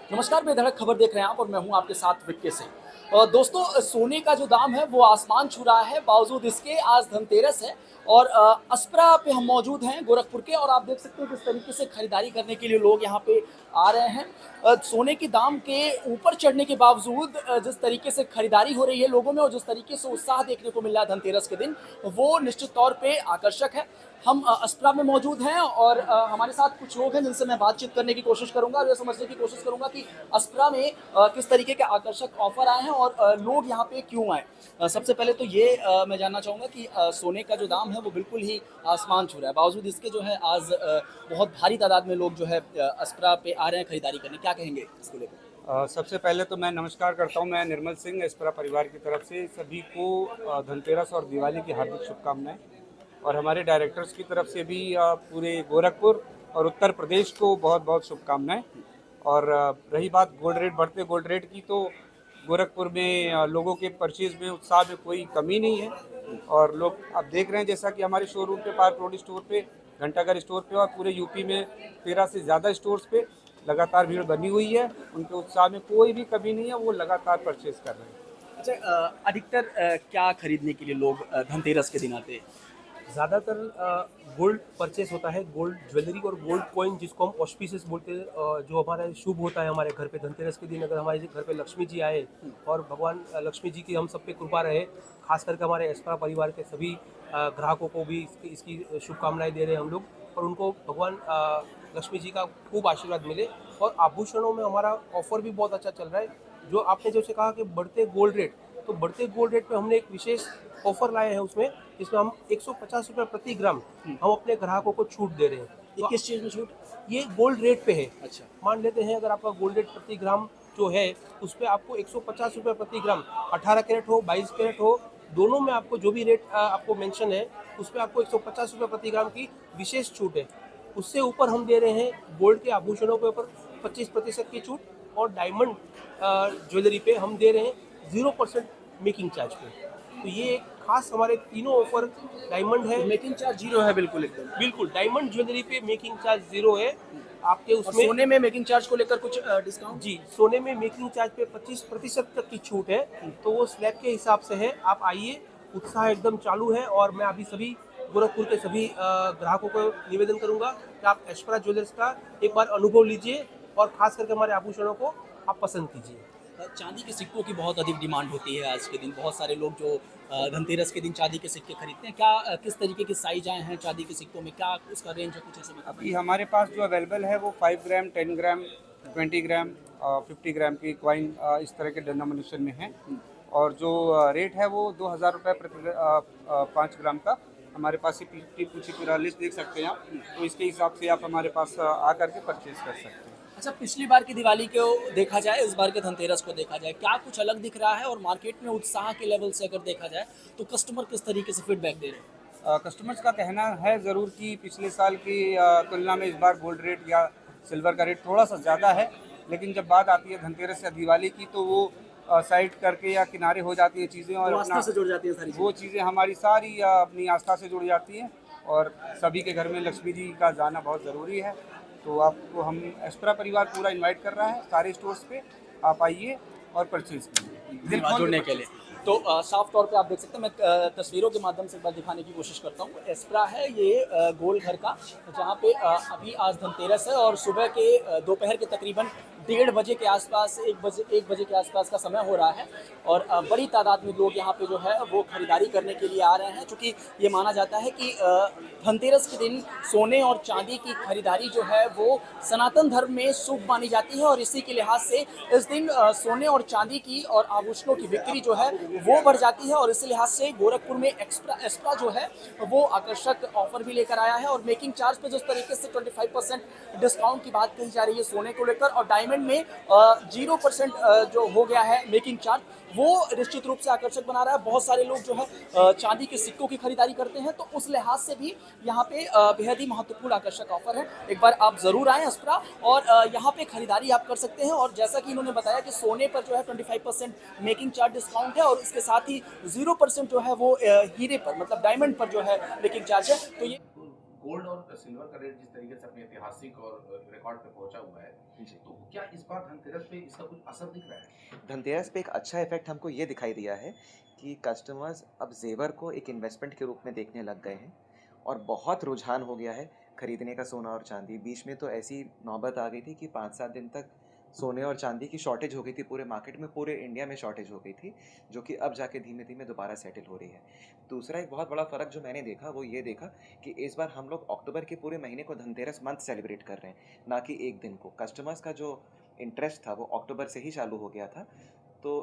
नमस्कार, बेधड़क खबर देख रहे हैं आप और मैं हूं आपके साथ विक्के से। दोस्तों, सोने का जो दाम है वो आसमान छू रहा है। बावजूद इसके आज धनतेरस है और अस्प्रा पे हम मौजूद हैं गोरखपुर के, और आप देख सकते हैं किस तरीके से खरीदारी करने के लिए लोग यहाँ पे आ रहे हैं। सोने के दाम के ऊपर चढ़ने के बावजूद जिस तरीके से खरीदारी हो रही है लोगों में और जिस तरीके से उत्साह देखने को मिल रहा है धनतेरस के दिन, वो निश्चित तौर पे आकर्षक है। हम अस्प्रा में मौजूद हैं और हमारे साथ कुछ लोग हैं जिनसे मैं बातचीत करने की कोशिश करूंगा और ये समझने की कोशिश करूंगा कि अस्प्रा में किस तरीके के आकर्षक ऑफर आए हैं और लोग यहाँ पे क्यों आए। सबसे पहले तो ये मैं जानना चाहूँगा कि सोने का जो दाम है वो बिल्कुल ही आसमान छू रहा है। बावजूद इसके जो है आज बहुत भारी तादाद में लोग जो है अस्प्रा पे आ रहे हैं खरीदारी करने। क्या कहेंगे इसको लेकर? सबसे पहले तो मैं नमस्कार करता हूं। मैं निर्मल सिंह एस्प्रा परिवार की तरफ से सभी को धनतेरस और दिवाली की हार्दिक शुभकामनाएं, और हमारे डायरेक्टर्स की तरफ से भी पूरे गोरखपुर और उत्तर प्रदेश को बहुत बहुत शुभकामनाएं। और रही बात गोल्ड रेट, बढ़ते गोल्ड रेट की, तो गोरखपुर में लोगों के परचेज में, उत्साह में कोई कमी नहीं है। और लोग आप देख रहे हैं जैसा कि हमारे शोरूम पे, पार्क रोड स्टोर पे, घंटाघर स्टोर पे और पूरे यूपी में 13 से ज़्यादा स्टोर्स पे लगातार भीड़ बनी हुई है। उनके उत्साह में कोई भी कमी नहीं है, वो लगातार परचेज कर रहे हैं। अच्छा, अधिकतर क्या खरीदने के लिए लोग धनतेरस के दिन आते हैं? ज़्यादातर गोल्ड परचेस होता है, गोल्ड ज्वेलरी और गोल्ड कॉइन, जिसको हम ऑस्पिसेस बोलते हैं। जो हमारा शुभ होता है हमारे घर पे धनतेरस के दिन, अगर हमारे घर पे लक्ष्मी जी आए और भगवान लक्ष्मी जी की हम सब पे कृपा रहे, खास करके हमारे एस्प्रा परिवार के सभी ग्राहकों को भी इसकी शुभकामनाएं दे रहे हैं हम लोग, और उनको भगवान लक्ष्मी जी का खूब आशीर्वाद मिले। और आभूषणों में हमारा ऑफर भी बहुत अच्छा चल रहा है। जो आपने जैसे कहा कि बढ़ते गोल्ड रेट, तो बढ़ते गोल्ड रेट पे हमने एक विशेष ऑफर लाए हैं उसमें, जिसमें हम 150 रुपये प्रति ग्राम हम अपने ग्राहकों को छूट दे रहे हैं। ये किस चीज़ में छूट? ये गोल्ड रेट पे है। अच्छा। मान लेते हैं अगर आपका गोल्ड रेट प्रति ग्राम जो है उस पर आपको 150 रुपये प्रति ग्राम, 18 कैरेट हो 22 कैरेट हो, दोनों में आपको जो भी रेट आपको मेंशन है उस पर आपको 150 रुपये प्रति ग्राम की विशेष छूट है। उससे ऊपर हम दे रहे हैं गोल्ड के आभूषणों के ऊपर 25% की छूट, और डायमंड ज्वेलरी पे हम दे रहे हैं 0% मेकिंग चार्ज पे। तो ये एक खास हमारे तीनों ऑफर, डायमंड है, मेकिंग चार्ज जीरो है? बिल्कुल एकदम बिल्कुल डायमंड ज्वेलरी पे मेकिंग चार्ज 0 है आपके और उसमें। सोने में मेकिंग चार्ज को लेकर कुछ डिस्काउंट? जी, सोने में मेकिंग चार्ज पे 25% तक की छूट है। तो वो स्लैब के हिसाब से है। आप आइए, उत्साह एकदम चालू है। और मैं अभी सभी गोरखपुर के सभी ग्राहकों को निवेदन करूंगा कि आप एस्प्रा ज्वेलर्स का एक बार अनुभव लीजिए और खास करके हमारे आभूषणों को आप पसंद कीजिए। चांदी के सिक्कों की बहुत अधिक डिमांड होती है आज के दिन। बहुत सारे लोग जो धनतेरस के दिन चांदी के सिक्के खरीदते हैं, क्या किस तरीके की साइज आए हैं चांदी के सिक्कों में? क्या उसका रेंज है? कुछ ऐसे बता अभी हमारे पास जो अवेलेबल है वो 5 ग्राम, 10 ग्राम, 20 ग्राम, 50 ग्राम की कॉइन इस तरह के डिनोमिनेशन में है। और जो रेट है वो 2000 रुपये प्रति 5 ग्राम का। हमारे पास ये पूछी पूरा लिस्ट देख सकते हैं आप, तो इसके हिसाब से आप हमारे पास आकर के परचेज कर सकते हैं। अच्छा, पिछली बार की दिवाली को देखा जाए, इस बार के धनतेरस को देखा जाए, क्या कुछ अलग दिख रहा है? और मार्केट में उत्साह के लेवल से अगर देखा जाए तो कस्टमर किस तरीके से फीडबैक दे रहे हैं? कस्टमर्स का कहना है ज़रूर कि पिछले साल की तुलना में इस बार गोल्ड रेट या सिल्वर का रेट थोड़ा सा ज़्यादा है। लेकिन जब बात आती है धनतेरस या दिवाली की, तो वो साइड करके या किनारे हो जाती है चीज़ें, और आस्था से जुड़ जाती है सारी वो चीज़ें हमारी सारी अपनी आस्था से जुड़ जाती हैं। और सभी के घर में लक्ष्मी जी का जाना बहुत ज़रूरी है। तो आपको हम एस्प्रा परिवार पूरा इनवाइट कर रहा है सारे स्टोर्स पे। आप आइए और परचेज कीजिए जुड़ने के लिए। तो साफ तौर पे आप देख सकते हैं, मैं तस्वीरों के माध्यम से एक बार दिखाने की कोशिश करता हूँ। एस्प्रा है ये गोल घर का, जहाँ पे अभी आज धनतेरस है और सुबह के दोपहर के तकरीबन 1:30 बजे के आसपास, 1 बजे के आसपास का समय हो रहा है। और बड़ी तादाद में लोग यहाँ पे जो है वो खरीदारी करने के लिए आ रहे हैं, क्योंकि ये माना जाता है कि धनतेरस के दिन सोने और चांदी की खरीदारी जो है वो सनातन धर्म में शुभ मानी जाती है। और इसी के लिहाज से इस दिन सोने और चांदी की और आभूषणों की बिक्री जो है वो बढ़ जाती है। और इसी लिहाज से गोरखपुर में एस्प्रा जो है वो आकर्षक ऑफर भी लेकर आया है। और मेकिंग चार्ज पे जिस तरीके से 25% डिस्काउंट की बात कही जा रही है सोने को लेकर, और डायमंड में 0% जो हो गया है मेकिंग चार्ज, वो निश्चित रूप से आकर्षक बना रहा है। बहुत सारे लोग जो है चांदी के सिक्कों की खरीदारी करते हैं, तो उस लिहाज से भी यहाँ पे बेहद ही महत्वपूर्ण आकर्षक ऑफर है। एक बार आप जरूर आएं एस्प्रा, और यहाँ पे खरीदारी आप कर सकते हैं। और जैसा कि इन्होंने बताया कि सोने पर जो है 25% मेकिंग चार्ज डिस्काउंट है, और इसके साथ ही 0% जो है वो हीरे पर, मतलब डायमंड पर जो है मेकिंग चार्ज है। तो ये गोल्ड और सिल्वर का रेट जिस तरीके से अपने ऐतिहासिक और रिकॉर्ड पे पहुंचा हुआ है, तो क्या इस बार धनतेरस पे इसका कुछ असर दिख रहा है? धनतेरस पे एक अच्छा इफेक्ट हमको ये दिखाई दिया है कि कस्टमर्स अब जेवर को एक इन्वेस्टमेंट के रूप में देखने लग गए हैं और बहुत रुझान हो गया है खरीदने का सोना और चांदी। बीच में तो ऐसी नौबत आ गई थी कि 5-7 दिन तक सोने और चांदी की शॉर्टेज हो गई थी पूरे मार्केट में, पूरे इंडिया में शॉर्टेज हो गई थी, जो कि अब जाके धीमे धीमे दोबारा सेटल हो रही है। दूसरा एक बहुत बड़ा फ़र्क जो मैंने देखा वो ये देखा कि इस बार हम लोग अक्टूबर के पूरे महीने को धनतेरस मंथ सेलिब्रेट कर रहे हैं, ना कि एक दिन को। कस्टमर्स का जो इंटरेस्ट था वो अक्टूबर से ही चालू हो गया था, तो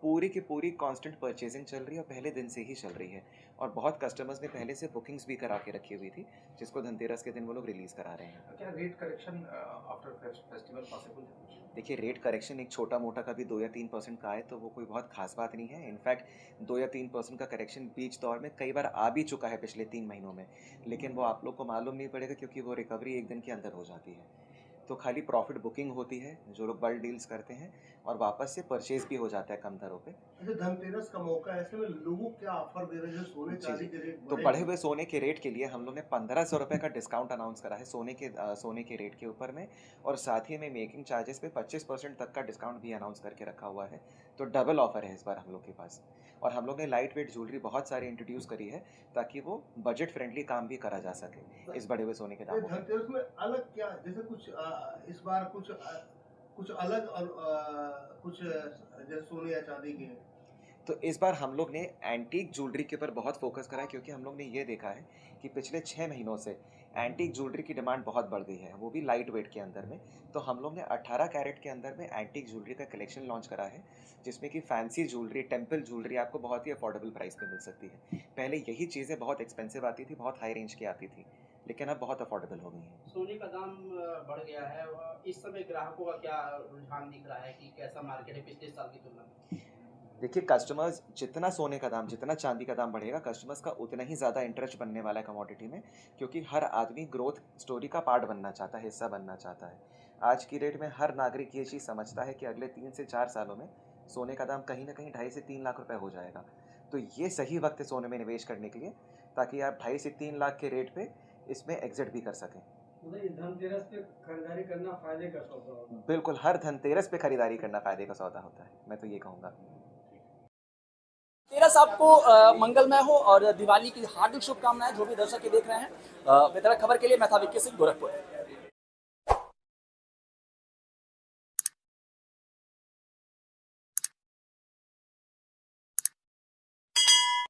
पूरी की पूरी कांस्टेंट परचेजिंग चल रही है और पहले दिन से ही चल रही है। और बहुत कस्टमर्स ने पहले से बुकिंग्स भी करा के रखी हुई थी, जिसको धनतेरस के दिन वो लोग रिलीज़ करा रहे हैं। क्या rate correction after festival possible है? देखिए, रेट करेक्शन एक छोटा मोटा का भी 2 या 3% का आए तो वो कोई बहुत खास बात नहीं है। इनफैक्ट 2 या 3% का करेक्शन बीच दौर में कई बार आ भी चुका है पिछले 3 महीनों में, लेकिन वो आप लोग को मालूम नहीं पड़ेगा क्योंकि वो रिकवरी एक दिन के अंदर हो जाती है। तो खाली प्रॉफिट बुकिंग होती है जो लोग बल्क डील्स करते हैं, और वापस से परचेज भी हो जाता है कम दरों पे। अच्छा, धनतेरस का मौका है, ऐसे में लोगों को क्या ऑफर दे रहे हैं? जो सोने जी चांदी जी। के रेट तो बढ़े बढ़े हुए सोने के रेट के लिए हम लोग ने 1500 रुपये का डिस्काउंट अनाउंस करा है सोने के रेट के ऊपर में, और साथ ही में मेकिंग चार्जेस पे 25% तक का डिस्काउंट भी अनाउंस करके रखा हुआ है। तो डबल ऑफर है इस बार हम लोग के पास। और हम लोग ने लाइट वेट ज्वेलरी बहुत सारी इंट्रोड्यूस करी है ताकि वो बजट फ्रेंडली काम भी करा जा सके इस बढ़े हुए सोने के ये दामों में। धनतेरस में अलग क्या, जैसे कुछ इस बार कुछ अलग और कुछ जैसे सोने या चांदी के? तो इस बार हम लोग ने एंटीक ज्वेलरी के ऊपर बहुत फोकस करा है, क्योंकि हम लोग ने ये देखा है कि पिछले 6 महीनों से एंटीक ज्वेलरी की डिमांड बहुत बढ़ गई है, वो भी लाइट वेट के अंदर में। तो हम लोग ने 18 कैरेट के अंदर में एंटीक ज्वेलरी का कलेक्शन लॉन्च करा है, जिसमें कि फैंसी ज्वेलरी, टेम्पल ज्वेलरी आपको बहुत ही अफोर्डेबल प्राइस पे मिल सकती है। पहले यही चीज़ें बहुत एक्सपेंसिव आती थी, बहुत हाई रेंज की आती थी, लेकिन अब बहुत अफोर्डेबल हो गई हैं। सोने का दाम बढ़ गया है और इस समय ग्राहकों का क्या रुझान दिख रहा है कि कैसा मार्केट है पिछले साल की तुलना में? देखिए, कस्टमर्स जितना सोने का दाम, जितना चांदी का दाम बढ़ेगा, कस्टमर्स का उतना ही ज़्यादा इंटरेस्ट बनने वाला है कमोडिटी में, क्योंकि हर आदमी ग्रोथ स्टोरी का पार्ट बनना चाहता है, हिस्सा बनना चाहता है। आज की डेट में हर नागरिक ये चीज़ समझता है कि अगले 3 से 4 सालों में सोने का दाम कहीं ना कहीं 2.5 से 3 लाख रुपए हो जाएगा। तो ये सही वक्त है सोने में निवेश करने के लिए, ताकि आप 2.5 से 3 लाख के रेट पे इसमें एग्जिट भी कर सकें। धनतेरस पे खरीदारी करना फायदे का सौदा होता है। बिल्कुल, हर धनतेरस पे खरीदारी करना फ़ायदे का सौदा होता है, मैं तो ये कहूँगा। धनतेरस आपको मंगलमय हो और दिवाली की हार्दिक शुभकामनाएं जो भी दर्शक ये देख रहे हैं। बेहतर खबर के लिए मैं था विक्की सिंह, गोरखपुर।